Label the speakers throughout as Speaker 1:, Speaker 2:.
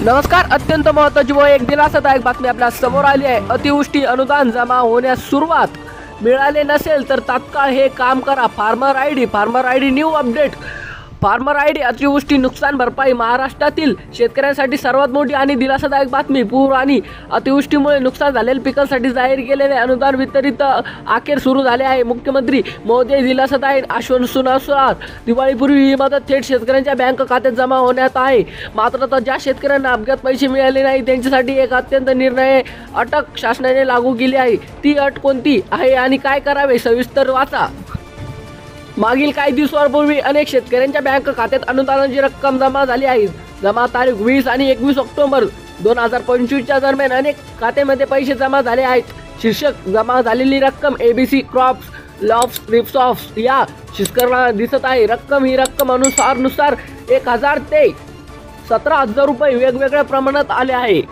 Speaker 1: नमस्कार. अत्यंत महत्त्वाची व एक दिलासादायक बातमी आपल्या समोर आली आहे. अतिवृष्टी अनुदान जमा होण्यास सुरुवात. मिळाले नसेल तर तात्काळ हे काम करा. Farmer ID new update. Farmer ID अतिवृष्टी नुकसान भरपाई. महाराष्ट्रातील शेतकऱ्यांसाठी सर्वात मोठी आणि दिलासादायक बातमी. पूर आणि अतिवृष्टीमुळे नुकसान झालेल्या पिकांसाठी जाहीर केलेले अनुदान वितरित अखेर सुरू झाले आहे. मुख्यमंत्री महोदय दिलासादायक आश्वासनानुसार दिवाळीपूर्वी ही मदत थेट शेतकऱ्यांच्या बँक खात्यात जमा होण्यात आहे. मात्र ज्या शेतकऱ्यांना अद्याप पैसे मिळाले नाही त्यांच्यासाठी एक अत्यंत निर्णय अटक शासनाने लागू केली आहे. ती अट कोणती आहे आणि काय करावे सविस्तर वाचा. मागील काही दिवसांपूर्वी अनेक शेतकऱ्यांच्या बँक खात्यात अनुदानाची रक्कम जमा झाली आहे. जमा तारीख 20 आणि 21 ऑक्टोबर 2025 दरम्यान अनेक खात्यामध्ये पैसे जमा झाले आहेत. शीर्षक जमा झालेली रक्कम ABC क्रॉप्स लॉफ्स रिप्सॉफ्स या शीर्षकाला दिसत आहे. ही रक्कम अनुसार 1000 ते 17,000 रुपये वेगवेगळ्या प्रमाणात आले आहे.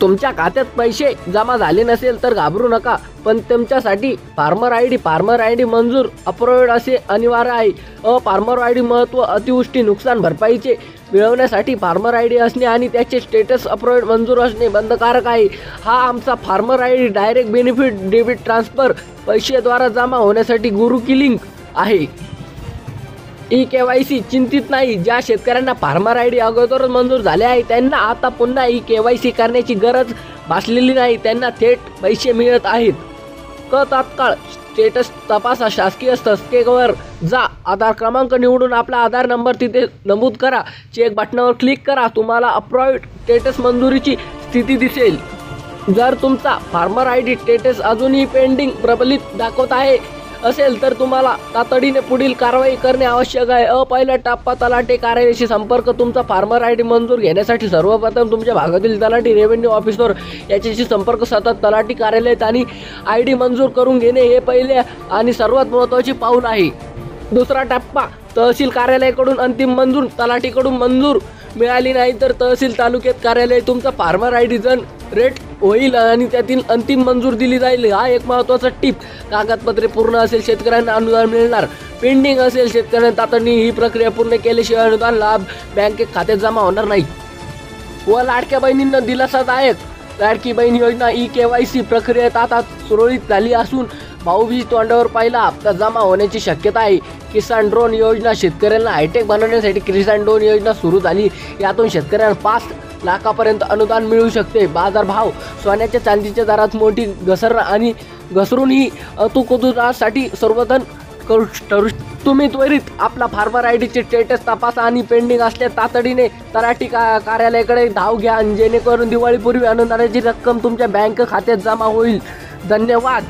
Speaker 1: तुमच्या खात्यात पैसे जमा झाले नसेल तर घाबरू नका, पण तुमच्यासाठी फार्मर आयडी मंजूर अप्रूव्ड असे अनिवार्य आहे. फार्मर आयडी महत्त्व. अतिवृष्टी नुकसान भरपाईचे मिळवण्यासाठी फार्मर आयडी असणे आणि त्याचे स्टेटस अप्रूव्ड मंजूर असणे बंधनकारक आहे. हा आमचा farmer ID direct benefit debit transfer पैशाद्वारा जमा होण्यासाठी गुरु की लिंक आहे. KYC चिंतित नाही. ज्या शेतकऱ्यांना फार्मर आयडी अगोदरच मंजूर झाले आहे त्यांना आता पुन्हा KYC करण्याची गरज भासलेली नाही. त्यांना थेट पैसे मिळत आहेत. तात्काळ स्टेटस तपासा. शासकीय संस्थेवर जा. आधार क्रमांक निवडून आपला आधार नंबर तिथे नमूद करा. चेक बटनावर क्लिक करा. तुम्हाला अप्रूव्ड स्टेटस मंजुरीची स्थिती दिसेल. जर तुमचा फार्मर आयडी स्टेटस अजूनही पेंडिंग प्रबलित दाखवत आहे असेल तर तुम्हाला तातडीने पुढील कारवाई करणे आवश्यक आहे. पहिला टप्पा तलाठी कार्यालयाशी संपर्क. तुमचा फार्मर आयडी मंजूर घेण्यासाठी सर्वप्रथम तुमच्या भागातील तलाठी रेव्हेन्यू ऑफिसर याच्याशी संपर्क साधत तलाठी कार्यालयात आणि आयडी मंजूर करून घेणे हे पहिले आणि सर्वात महत्त्वाचे पाऊल आहे. दुसरा टप्पा तहसील कार्यालयाकडून अंतिम मंजूर. तलाठीकडून मंजूर मिळाली नाही तर तहसील तालुक्यात कार्यालय तुमचा फार्मर आयडी जनरेट होईल आणि त्यातील अंतिम मंजूर दिली जाईल. हा एक महत्त्वाचा टिप. कागदपत्रे पूर्ण असेल शेतकऱ्यांना अनुदान मिळणार. पेंडिंग असेल शेतकऱ्यांना तातडीने ही प्रक्रिया पूर्ण केल्याशिवाय अनुदान लाभ बँकेत खात्यात जमा होणार नाही. व लाडक्या बहिणींना दिलासादायक. लाडकी बहीण योजना KYC प्रक्रियेत आता सुरळीत झाली असून भाऊबीज तोंडावर पहिला हप्ता जमा होण्याची शक्यता आहे. किसान ड्रोन योजना. शेतकऱ्यांना हायटेक बनवण्यासाठी किसान ड्रोन योजना सुरू झाली. यातून शेतकऱ्यांना 5 लाखापर्यंत अनुदान मिळू शकते. बाजारभाव. सोन्याच्या चांदीच्या दरात मोठी घसरून ही अतुकुतुसाठी सर्वधन करू. तुम्ही त्वरित आपला फार्मर आयडीचे स्टेटस तपासा आणि पेंडिंग असल्यास तातडीने तलाठी कार्यालयाकडे धाव घ्या जेणेकरून दिवाळीपूर्वी अनुदानाची रक्कम तुमच्या बँक खात्यात जमा होईल. धन्यवाद.